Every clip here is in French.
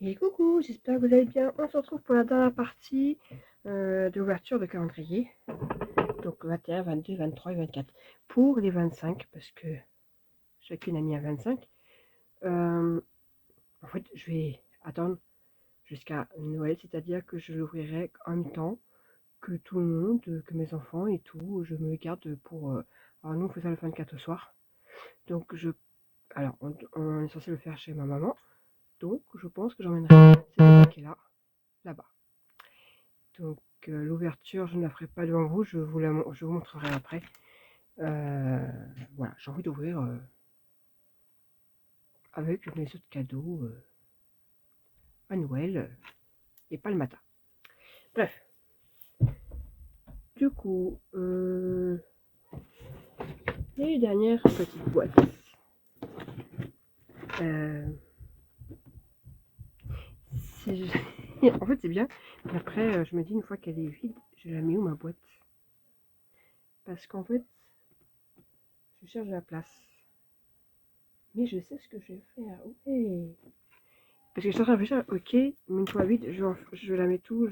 Et coucou, j'espère que vous allez bien. On se retrouve pour la dernière partie de l'ouverture de calendrier. Donc 21, 22, 23 et 24. Pour les 25, parce que chacune a mis un 25. En fait, je vais attendre jusqu'à Noël, c'est-à-dire que je l'ouvrirai en même temps que tout le monde, que mes enfants et tout. Je me le garde pour... alors nous, on fait ça le 24 au soir. Donc alors, on est censé le faire chez ma maman. Donc je pense que j'emmènerai cette paquet là-bas. Donc l'ouverture, je ne la ferai pas devant vous, je vous montrerai après. Voilà, j'ai envie d'ouvrir avec mes autres cadeaux à Noël et pas le matin. Bref, du coup, les dernières petites boîtes. En fait, c'est bien, mais après, je me dis une fois qu'elle est vide, je la mets où ma boîte? Parce qu'en fait, je cherche la place. Mais je sais ce que je vais faire. Ouais. Parce que je suis en train de réfléchir, ok, mais une fois vide, je la mets tout,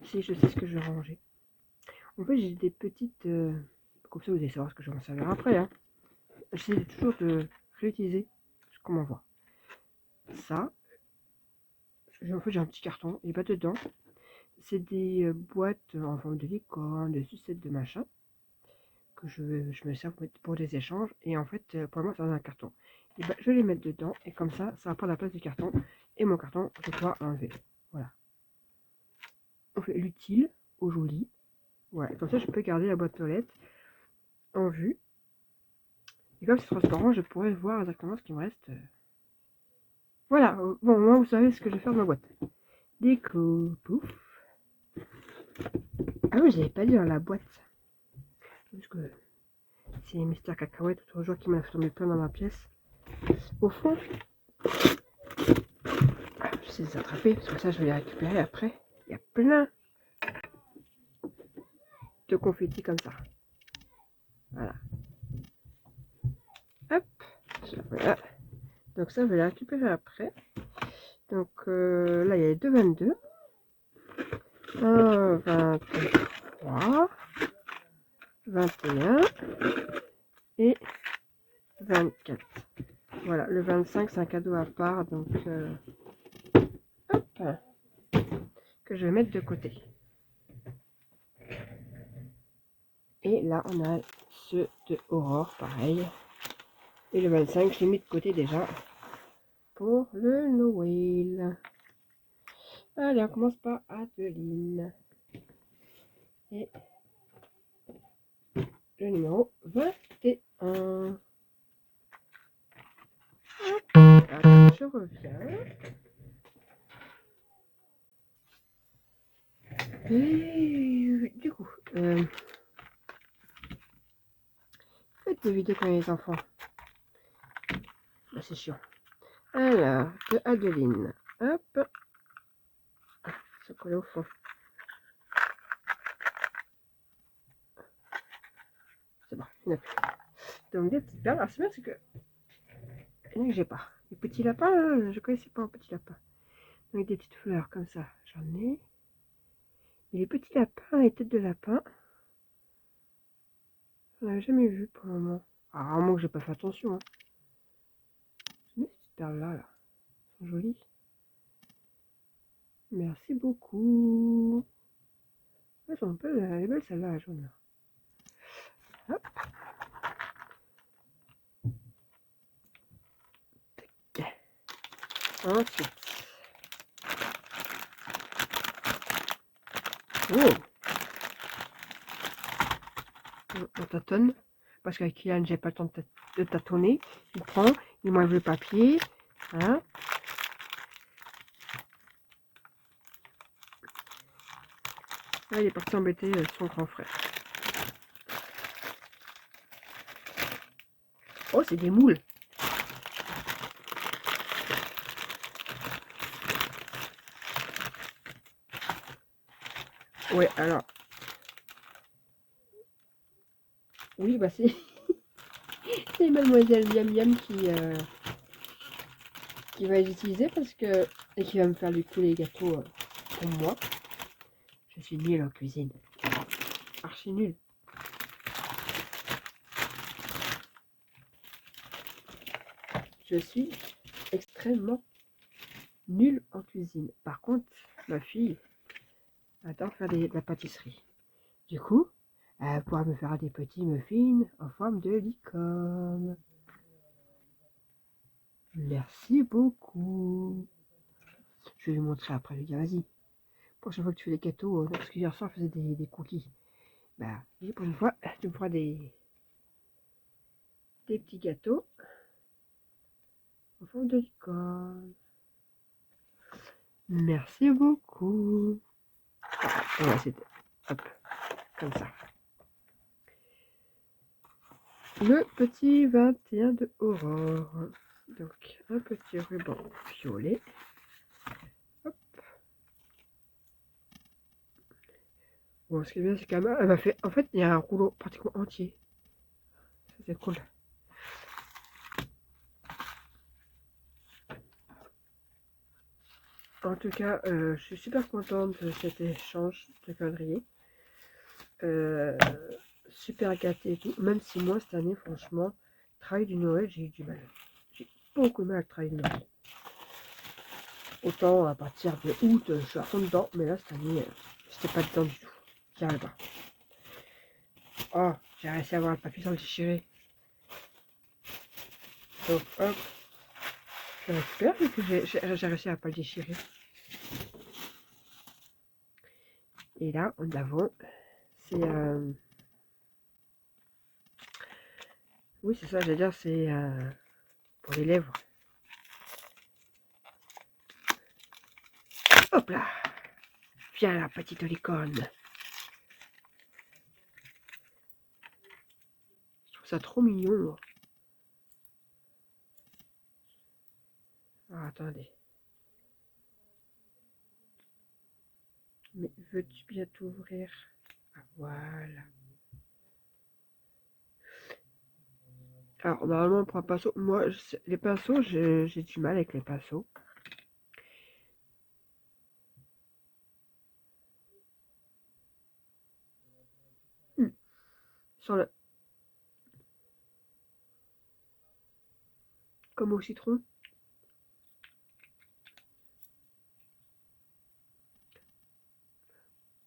si je sais ce que je vais ranger. En fait, j'ai des petites... comme ça, vous allez savoir ce que je vais en servir après. Hein. J'essaie toujours de réutiliser ce qu'on m'envoie. Ça, en fait, j'ai un petit carton, et pas dedans. C'est des boîtes en forme de licorne, de sucettes, de machin, que je me sers pour des échanges. Et en fait, pour moi, c'est dans un carton. Et ben, je vais les mettre dedans, et comme ça va prendre la place du carton. Et mon carton, je vais pouvoir l'enlever. Voilà. On fait l'utile au joli. Voilà, et comme ça, je peux garder la boîte aux lettres en vue. Et comme c'est transparent, je pourrais voir exactement ce qui me reste. Voilà, bon, moi, vous savez ce que je vais faire de ma boîte. Déco, pouf. Ah oui, j'avais pas dit dans la boîte. Parce que c'est Mister Cacahuète, l'autre jour qui m'a tombé plein dans ma pièce. Au fond, je sais les attraper, parce que ça, je vais les récupérer après. Il y a plein de confettis comme ça. Voilà. Hop, voilà. Donc ça, je vais les récupérer après. Donc là, il y a les deux 22. 1, 23, 21 et 24. Voilà, le 25, c'est un cadeau à part, donc hop, que je vais mettre de côté. Et là, on a ceux de Aurore, pareil. Et le 25, je l'ai mis de côté déjà pour le Noël. Allez, on commence par Adeline. Et le numéro 21. Alors, je reviens. Et du coup, faites des vidéos quand les enfants. Bah, c'est chiant. Alors, de Adeline. Hop. Ça colle au fond. C'est bon, il n'y en a plus. Donc des petites perles. Alors c'est bien, c'est que il y en a que j'ai pas. Les petits lapins, là, je connaissais pas un petit lapin. Avec des petites fleurs comme ça, j'en ai. Et les petits lapins, les têtes de lapin, j'en avais jamais vu pour le moment. Alors, rarement que j'ai pas fait attention. Hein. Ces petites perles là, sont jolies. Merci beaucoup. Elles sont un peu, elle est belle celle-là, la jaune. Hop. Ensuite. Oh. On tâtonne. Parce qu'avec Kylian, j'ai pas le temps de tâtonner. Il prend, il m'enlève le papier. Hein. Là, il est parti embêter son grand frère. Oh, c'est des moules. Ouais, alors. Oui, bah c'est... c'est Mademoiselle Miam Miam qui va être utilisé parce que... Et qui va me faire du coup les gâteaux pour moi. Je suis nulle en cuisine. Archi nulle. Je suis extrêmement nulle en cuisine. Par contre, ma fille adore faire de la pâtisserie. Du coup, elle pourra me faire des petits muffins en forme de licorne. Merci beaucoup. Je vais lui montrer après. Je vais dire, vas-y, prochaine fois que tu fais des gâteaux, parce que hier soir, je faisais des cookies. Bah, pour une fois, tu me feras des petits gâteaux en forme de licorne. Merci beaucoup. Voilà, c'est hop, comme ça. Le petit 21 de Aurore. Donc, un petit ruban violet. Hop. Bon, ce qui est bien, c'est qu'elle m'a fait... En fait, il y a un rouleau pratiquement entier. Ça, c'est cool. En tout cas, je suis super contente de cet échange de calendrier. Super gâté et tout. Même si moi, cette année, franchement, travail du Noël, j'ai eu du mal. J'ai beaucoup de mal à travailler le Noël. Autant à partir de août, je suis à fond dedans, mais là, cette année, j'étais pas dedans du tout. J'y arrive pas. Oh, j'ai réussi à avoir le papier sans le déchirer. Donc, hop, je le récupère vu que j'ai réussi à pas le déchirer. Et là, en avant, c'est... Oui, c'est ça, j'allais dire, c'est pour les lèvres. Hop là! Viens la petite licorne. Je trouve ça trop mignon. Ah, attendez. Mais veux-tu bien t'ouvrir? Ah, voilà. Alors, normalement, on prend un pinceau. Moi, les pinceaux, j'ai du mal avec les pinceaux. Sur le... Comme au citron.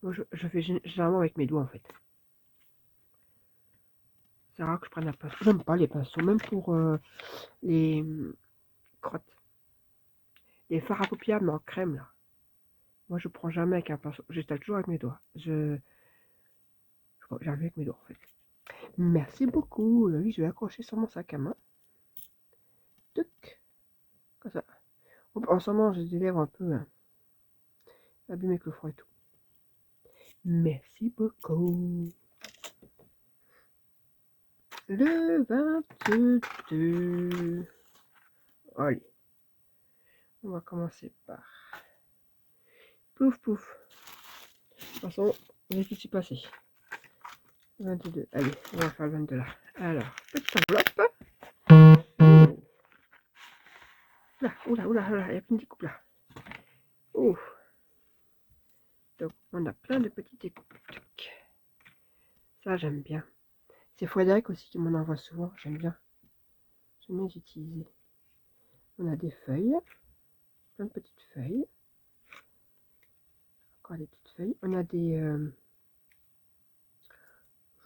Moi, je fais généralement avec mes doigts, en fait. C'est rare que je prenne un pinceau. J'aime pas les pinceaux, même pour les crottes. Les fards à paupières, mais en crème, là. Moi, je prends jamais avec un pinceau. J'installe toujours avec mes doigts. J'arrive avec mes doigts, en fait. Merci beaucoup. Oui, je vais accrocher sur mon sac à main. Tuc. Comme ça. En ce moment, j'ai des lèvres un peu abîmées avec le froid et tout. Merci beaucoup. Le 22. Allez. On va commencer par... Pouf, pouf. De toute façon, il est tout passé. 22. Allez, on va faire le 22 là. Alors, petite enveloppe. Là, oula, oula, oula, il y a plein de découpes là. Ouf. Donc, on a plein de petites découpes. Ça, j'aime bien. C'est Frédéric aussi qui m'en envoie souvent. J'aime bien. J'aime bien les utiliser. On a des feuilles. Plein de petites feuilles. Encore des petites feuilles. On a des...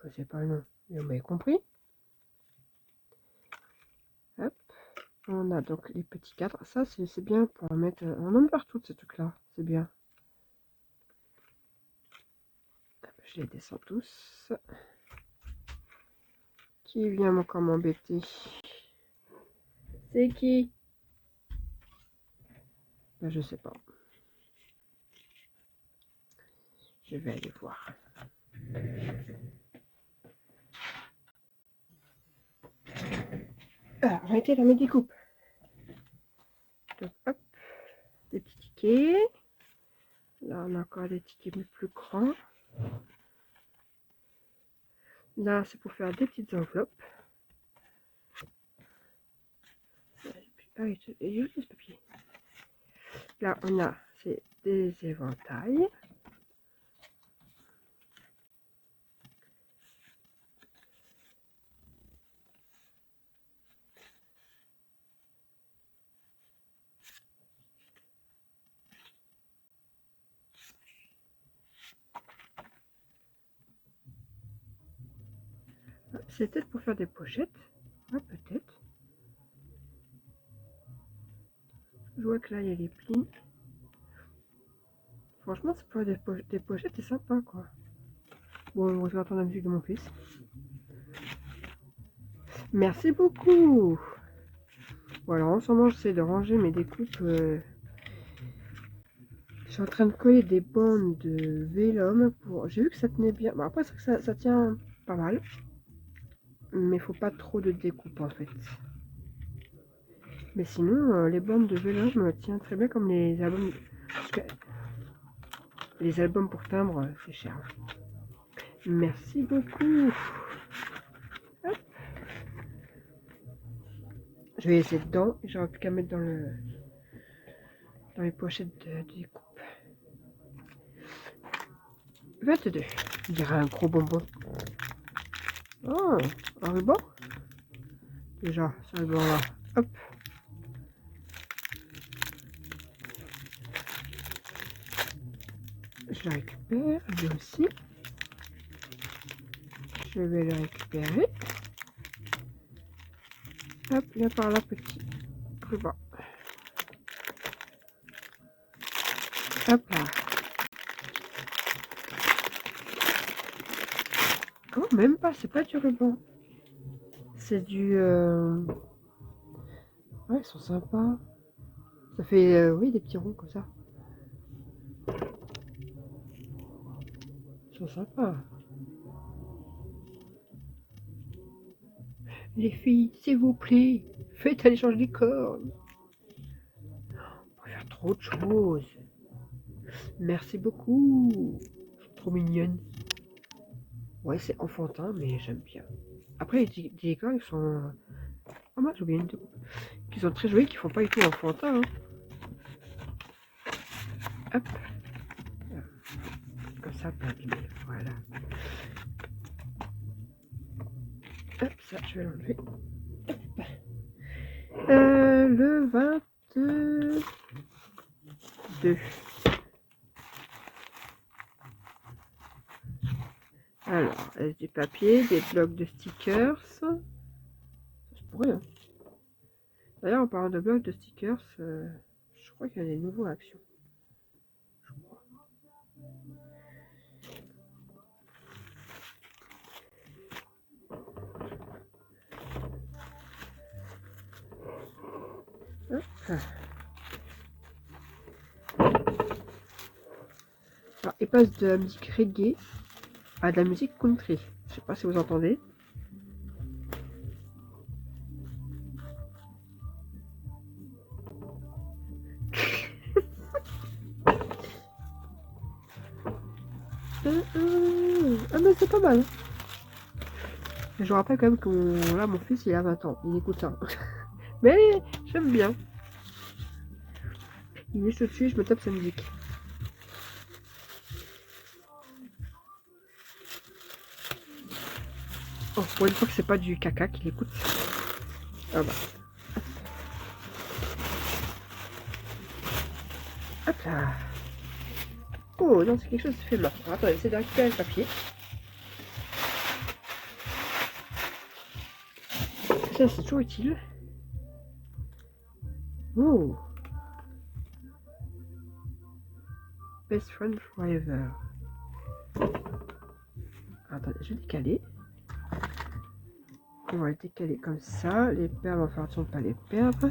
je sais pas le nom. Mais vous m'avez compris. Hop. On a donc les petits cadres. Ça, c'est bien pour en mettre... on en met partout de ces trucs-là. C'est bien. Je les descends tous. Qui vient encore m'embêter? C'est qui? Ben, je sais pas. Je vais aller voir. Ah, arrêtez là mes découpes. Donc, hop, des petits tickets. Là, on a encore des tickets plus grands. Là, c'est pour faire des petites enveloppes. Et puis, Ah oui, il est joli ce papier. Là, on a c'est des éventails. C'est peut-être pour faire des pochettes. Ah, peut-être. Je vois que là, il y a les plis. Franchement, c'est pour des pochettes, c'est sympa, quoi. Bon, on va entendre la musique de mon fils. Merci beaucoup. Voilà, en ce moment, j'essaie de ranger mes découpes. Je suis en train de coller des bandes de vélum. J'ai vu que ça tenait bien. Bon, après, ça tient pas mal. Mais faut pas trop de découpe, en fait. Mais sinon, les bandes de vélum tiennent très bien comme les albums. Parce que les albums pour timbre, c'est cher. Merci beaucoup. Hop. Je vais laisser dedans et j'aurai plus qu'à mettre dans les pochettes de découpe. 22. Je dirais un gros bonbon. Oh, un ruban. Déjà, ce ruban-là. Hop. Je le récupère, lui aussi. Je vais le récupérer. Hop, viens par là, petit ruban. Hop là. Oh, même pas, c'est pas du ruban. C'est du... Ouais, ils sont sympas. Ça fait, oui, des petits ronds comme ça. Ils sont sympas. Les filles, s'il vous plaît, faites un échange des cornes. On peut faire trop de choses. Merci beaucoup. Trop mignonne. Ouais, c'est enfantin, mais j'aime bien. Après, les licornes, ils sont... Oh mince, j'ai oublié une découpe. Qui sont très jolis, qui font pas du tout enfantin. Hein. Hop. Comme ça, pas abîmer. Voilà. Hop, ça, je vais l'enlever. Le 22. Alors, du papier, des blocs de stickers. Ça se pourrait, hein. D'ailleurs, en parlant de blocs de stickers, je crois qu'il y a des nouveaux actions. Je crois. Hop. Alors, il passe de la musique reggae à de la musique country. Je sais pas si vous entendez. Ah mais c'est pas mal. Je vous rappelle quand même que là mon fils il a 20 ans, il écoute ça. Mais j'aime bien. Il est dessus, je me tape sa musique. Oh, pour une fois que c'est pas du caca qu'il écoute. Ah bah. Hop là. Oh non, c'est quelque chose qui fait mal. Attendez, j'essaie de récupérer le papier. Ça, c'est toujours utile. Oh. Best friend forever. Attendez, je vais décaler. On va le décaler comme ça. Les perles, on va faire attention de ne pas les perdre.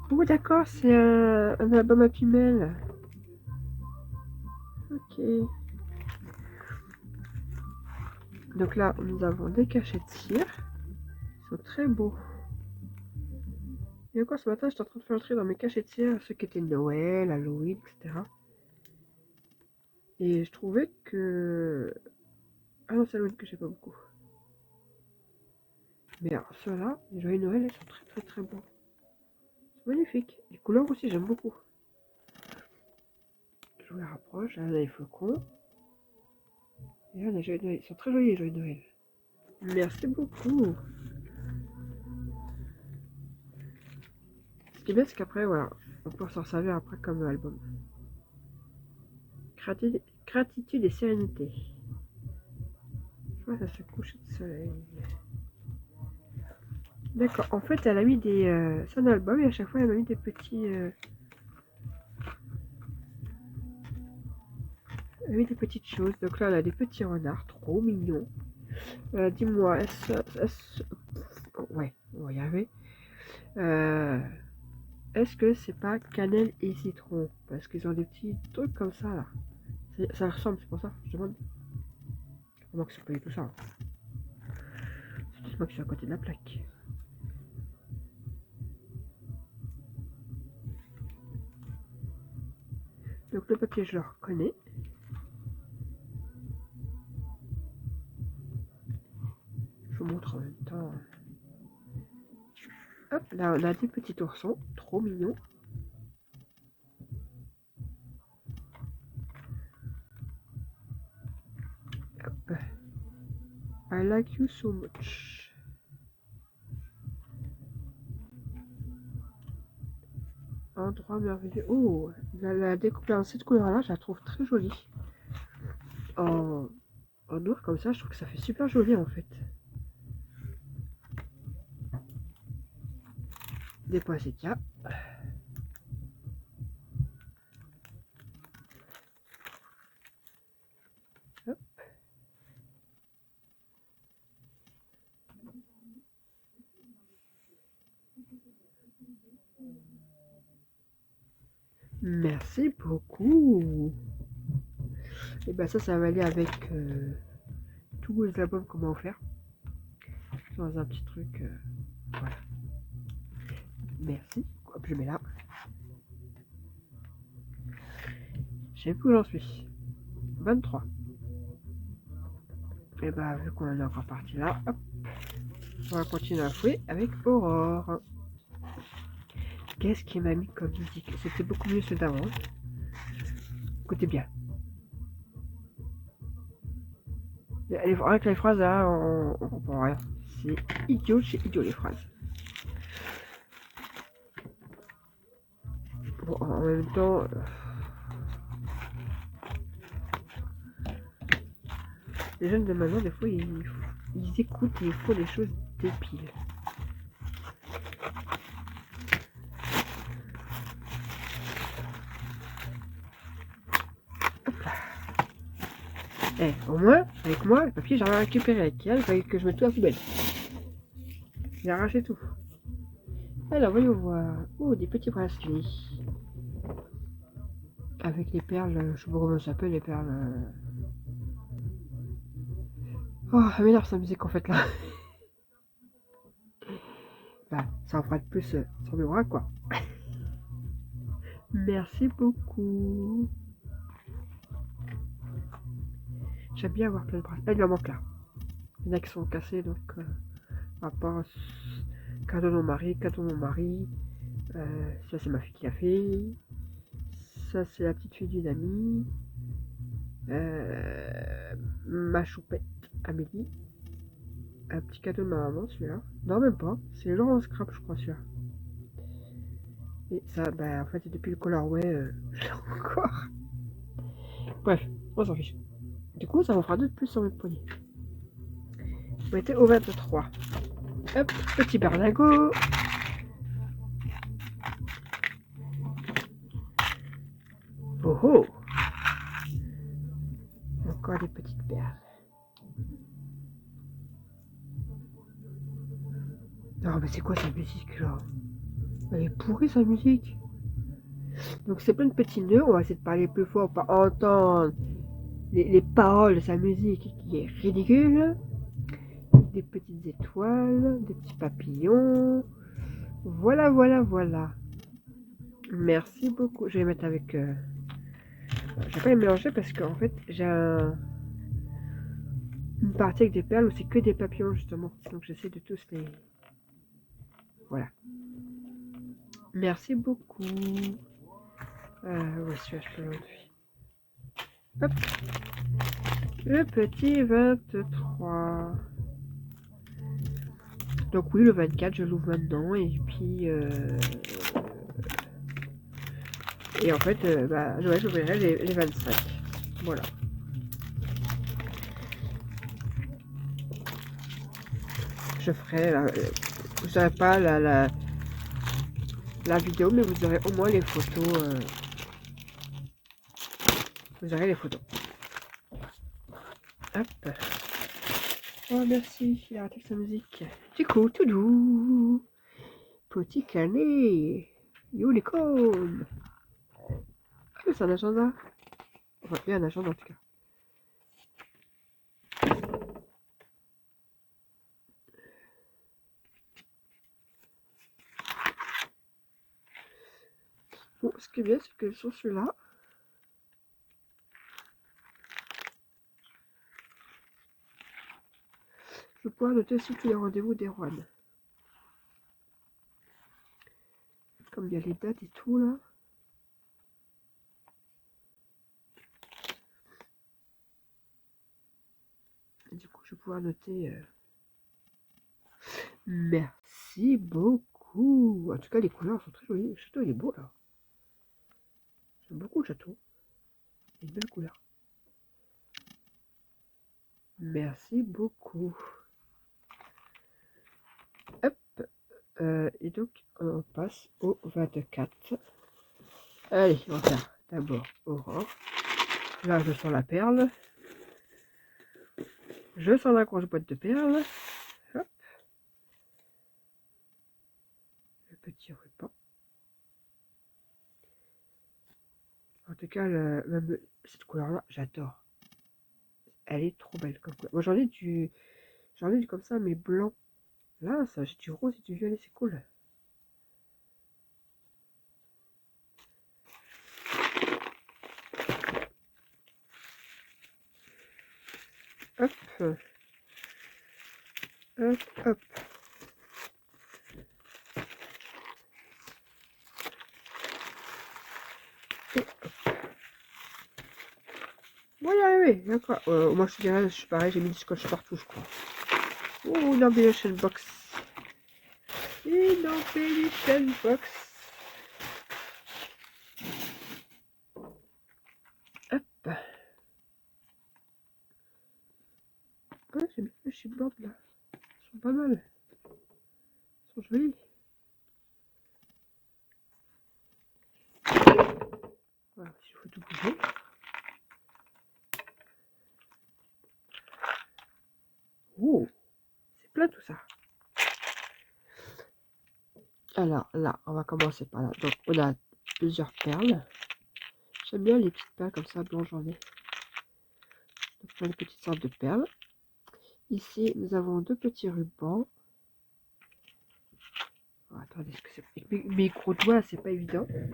Oh, d'accord, c'est un album à Pimel. Ok. Donc là, nous avons des cachets de cire. Ils sont très beaux. Et encore ce matin, j'étais en train de faire le tri dans mes cachets de cire, ceux qui étaient Noël, Halloween, etc. Et je trouvais que seul que j'ai pas beaucoup. Mais alors, ceux-là, les joyeux Noël, ils sont très très très beaux. C'est magnifique. Les couleurs aussi, j'aime beaucoup. Je vous les rapproche. Là, on a les flocons. Et là, les joyeux Noël. Ils sont très jolis, les joyeux Noël. Merci beaucoup. Ce qui est bien, c'est qu'après, voilà, on peut s'en servir après comme album. Gratitude et sérénité. Je vois, ça se couche de soleil. D'accord. En fait, elle a mis des... c'est un album et à chaque fois, elle m'a mis des petits... elle a mis des petites choses. Donc là, elle a des petits renards trop mignons. Dis-moi, ouais, on va y arriver. Est-ce que c'est pas cannelle et citron? Parce qu'ils ont des petits trucs comme ça, là. Ça ressemble, c'est pour ça, je demande. Comment que c'est pas du tout ça, hein. C'est juste moi qui suis à côté de la plaque. Donc le papier, je le reconnais. Je vous montre en même temps. Hop, là on a des petits oursons, trop mignons. Hop. I like you so much. Endroit merveilleux. Oh, la découpe en cette couleur-là, je la trouve très jolie. En noir comme ça, je trouve que ça fait super joli en fait. Des poinsettias. Hop. Merci beaucoup. Et ben ça va aller avec tous les albums qu'on m'a offert. Dans un petit truc. Voilà. Merci. Hop, je mets là. Je sais plus où j'en suis. 23. Et bah vu qu'on est encore parti là, hop, on va continuer à jouer avec Aurore. Qu'est-ce qui m'a mis comme musique? C'était beaucoup mieux ce d'avant. Écoutez bien. Avec les phrases là, on comprend rien. C'est idiot les phrases. Bon, en même temps... les jeunes de maintenant, des fois, ils écoutent et ils font des choses débiles. Hop là. Eh, au moins, avec moi, le papier, j'ai rien récupéré avec elle, il fallait que je mette tout à la poubelle. J'ai arraché tout. Alors, voyons voir. Oh, des petits bracelets. Avec les perles, je sais pas comment ça s'appelle, les perles... Oh, elle m'énerve sa musique en fait là. Bah, ça en fera de plus sur mes bras quoi. Merci beaucoup. J'aime bien avoir plein de bracelets. Il en manque là. Il y en a qui sont cassés donc... à part cadeau de mon mari, ça c'est ma fille qui l'a fait. Ça c'est la petite fille d'une amie. Ma choupette Amélie. Un petit cadeau de ma maman celui-là. Non même pas. C'est genre en scrap je crois celui-là. Et ça, bah en fait depuis le colorway, je l'ai encore. Bref, on s'en fiche. Du coup ça m'en fera deux de plus sur mes poignets. On était au 23. Hop, petit berlingot. Oh oh. Encore des petites perles. Non mais c'est quoi sa musique là? Elle est pourrie sa musique. Donc c'est plein de petits nœuds, on va essayer de parler plus fort pour pas entendre les paroles de sa musique qui est ridicule. Des petites étoiles, des petits papillons. Voilà, voilà, voilà. Merci beaucoup. Je vais mettre avec... je vais pas les mélanger parce qu'en fait j'ai un... une partie avec des perles où c'est que des papillons justement. Donc j'essaie de tous les... Voilà. Merci beaucoup. Où est-ce que je peux l'aujourd'hui? Hop. Le petit 23. Donc oui, le 24, je l'ouvre maintenant. Et puis... Et en fait, ouais, j'ouvrirai les 25. Voilà. Je ferai... vous n'aurez pas la vidéo, mais vous aurez au moins les photos. Vous aurez les photos. Hop. Oh, merci. Il a arrêté sa musique. Du coup, tout doux. Petit canet. Unicorn. C'est un agenda. Enfin, il y a un agenda en tout cas. Bon, ce qui est bien, c'est que sur celui-là, je vais pouvoir noter aussi tous les rendez-vous des rois. Comme il y a les dates et tout là. Et du coup, je vais pouvoir noter. Merci beaucoup. En tout cas, les couleurs sont très jolies. Le château, il est beau là. J'aime beaucoup le château. Il y a une belle couleur. Merci beaucoup. Hop. Et donc, on passe au 24. Allez, on va faire d'abord Aurore. Là, je sens la perle. Je sens la grosse boîte de perles. Hop. Le petit ruban. En tout cas, même cette couleur-là, j'adore. Elle est trop belle comme couleur. Moi, j'en ai du comme ça, mais blanc. Là, ça, j'ai du rose et du violet, c'est cool. Hop. Hop, hop. Et hop. Bon, y arriver, d'accord. Moi, je dirais, je suis pareil, j'ai mis du scotch partout, je crois. Oh, une embellishing box. Une embellishing box. Hop. Ouais, j'aime bien les chipboards là. Ils sont pas mal. Ils sont jolis. Voilà, il faut tout bouger. Oh, c'est plein tout ça. Alors là, on va commencer par là. Donc on a plusieurs perles. J'aime bien les petites perles comme ça, blanches j'en ai. Donc plein de petites sortes de perles. Ici, nous avons deux petits rubans. Oh, attendez, est-ce que c'est... Avec mes gros doigts, c'est pas évident. Je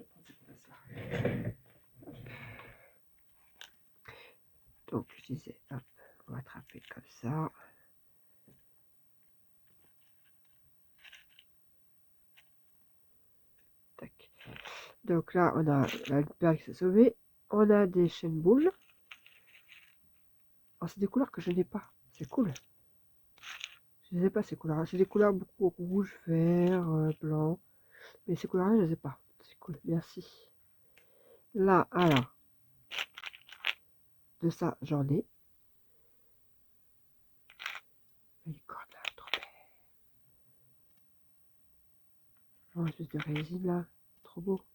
prends cette place-là. Donc, je disais, hop, on va attraper comme ça. Tac. Donc là, on a la perle qui s'est sauvée. On a des chaînes boules. Oh, c'est des couleurs que je n'ai pas. C'est cool. Je ne les ai pas ces couleurs. C'est des couleurs beaucoup rouge, vert, blanc. Mais ces couleurs-là, je ne les ai pas. C'est cool. Merci. Là, alors. De ça, j'en ai. Les cordes là, trop belle. Oh, espèce de résine là. Trop beau.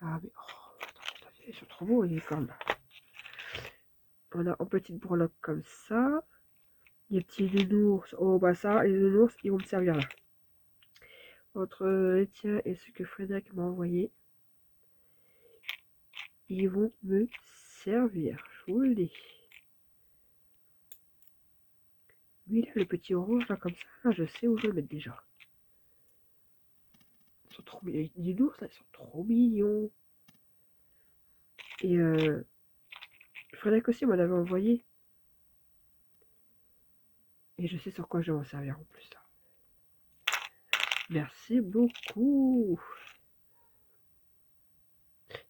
Ah, mais oh, attendez, ils sont trop beaux les cordes là. On a en petite breloque comme ça. Les petits nounours. Oh, bah ça, les nounours, ils vont me servir là. Entre les tiens et ce que Frédéric m'a envoyé, ils vont me servir. Je vous le dis. Lui, là, le petit orange là, comme ça, là, je sais où je vais le mettre déjà. Ils sont trop mignons. Les nounours, là, ils sont trop mignons. Et Frédéric aussi m'en avait envoyé. Et je sais sur quoi je vais m'en servir en plus. Là. Merci beaucoup.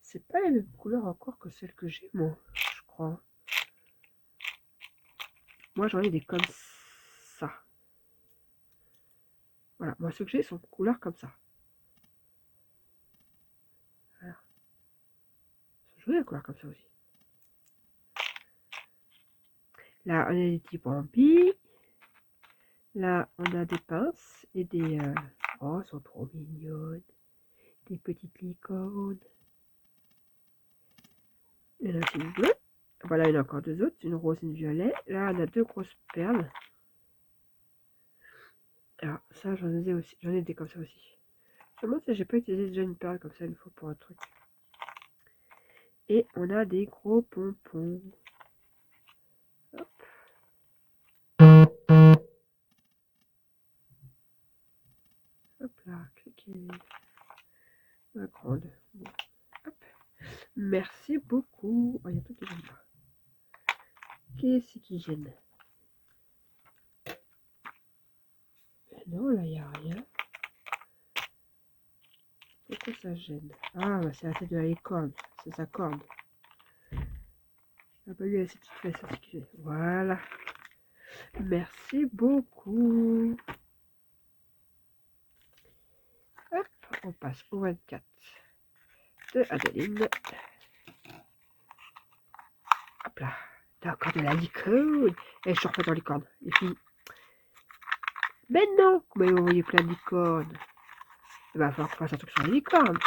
C'est pas les mêmes couleurs encore que celles que j'ai, moi, je crois. Moi, j'en ai des comme ça. Voilà, moi, ceux que j'ai sont couleurs comme ça. Voilà. Je veux des couleurs comme ça aussi. Là, on a des petits bambis. Là, on a des pinces et des... Oh, elles sont trop mignonnes. Des petites licornes. Il y en a aussi une bleue. Voilà, il y en a encore deux autres. Une rose et une violet. Là, on a deux grosses perles. Alors, ça, j'en ai aussi. J'en ai des comme ça aussi. Je me demande si j'ai pas utilisé déjà une perle comme ça une fois pour un truc. Et on a des gros pompons. Hop. Hop là, cliquez. Ma grande. Bon. Hop. Merci beaucoup. Oh, il y a tout qui gêne là. Qu'est-ce qui gêne? Non, là, il n'y a rien. Pourquoi ça gêne? Ah, bah, c'est la tête de la licorne. C'est sa corne. Ah bah lui, elle a ses petites fesses, c'est ce qui gêne. Voilà. Merci beaucoup. Hop, on passe au 24 de Adeline. Hop là. T'as encore de la licorne. Et je suis refaite en licorne, les filles. Mais non, comment ils m'ont envoyé plein de licornes? Il va falloir qu'on fasse un truc sur les licornes.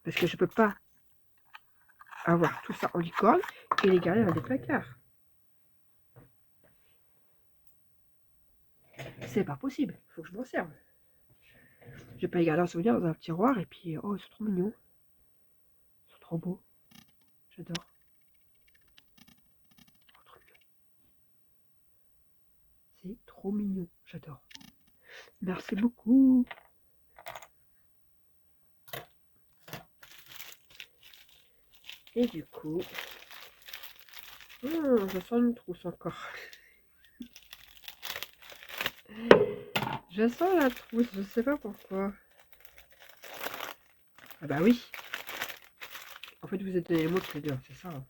Parce que je peux pas avoir tout ça en licorne et les garder dans des placards. C'est pas possible. Il faut que je m'en serve. Je vais pas les garder en souvenir dans un tiroir et puis... Oh, ils sont trop mignons. Ils sont trop beaux. J'adore. Oh, trop mignon. C'est trop mignon. J'adore. Merci beaucoup. Et du coup... je sens une trousse encore. Je sens la trousse, je sais pas pourquoi. Ah bah oui. En fait, vous êtes les mots très durs, c'est ça. Hein.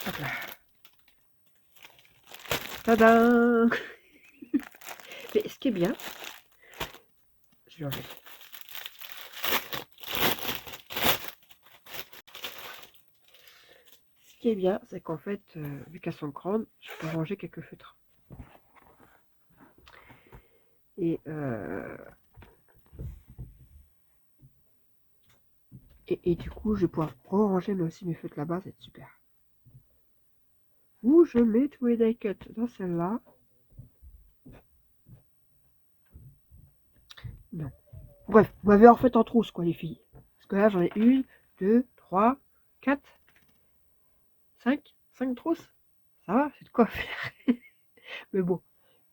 Hop là. Tadam. Mais ce qui est bien, je vais enlever. Ce qui est bien, c'est qu'en fait, vu qu'elles sont grandes, je peux ranger quelques feutres. Et du coup, je vais pouvoir ranger mais aussi mes feutres là-bas, c'est super. Où je mets tous mes die cuts dans celle-là. Non. Bref, vous m'avez en fait en trousse, quoi, les filles. Parce que là, j'en ai une, deux, trois, quatre, cinq trousses. Ça va, c'est de quoi faire. Mais bon,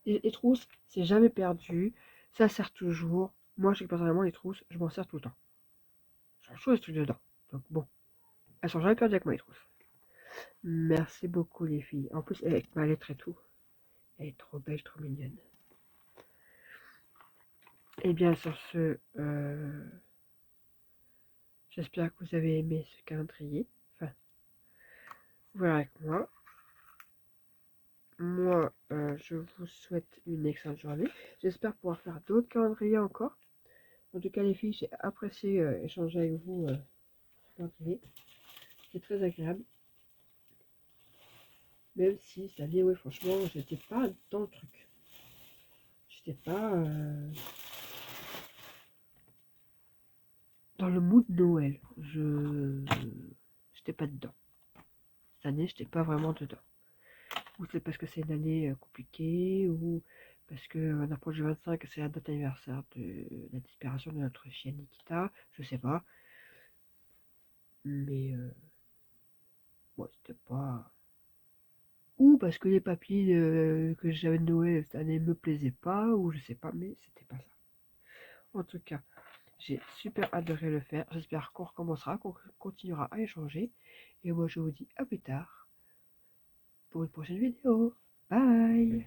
les trousses, c'est jamais perdu. Ça sert toujours. Moi, je sais que personnellement, les trousses, je m'en sers tout le temps. J'ai toujours des trucs dedans. Donc bon, elles sont jamais perdues avec moi, les trousses. Merci beaucoup, les filles. En plus, avec ma lettre et tout. Elle est trop belle, trop mignonne. Et bien, sur ce, j'espère que vous avez aimé ce calendrier. Enfin, vous verrez avec moi. Moi, je vous souhaite une excellente journée. J'espère pouvoir faire d'autres calendriers encore. En tout cas, les filles, j'ai apprécié échanger avec vous ce calendrier. C'est très agréable. Même si cette année, ouais, franchement, j'étais pas dans le truc. J'étais pas dans le mood de Noël. J'étais pas dedans. Cette année, j'étais pas vraiment dedans. Ou c'est parce que c'est une année compliquée, ou parce qu'on approche du 25 c'est la date anniversaire de la disparition de notre chienne Nikita, je sais pas. Mais ouais, c'était pas ou parce que les papiers que j'avais de Noël cette année me plaisaient pas, ou je sais pas, mais c'était pas ça. En tout cas, j'ai super adoré le faire. J'espère qu'on recommencera, qu'on continuera à échanger. Et moi, je vous dis à plus tard pour une prochaine vidéo. Bye!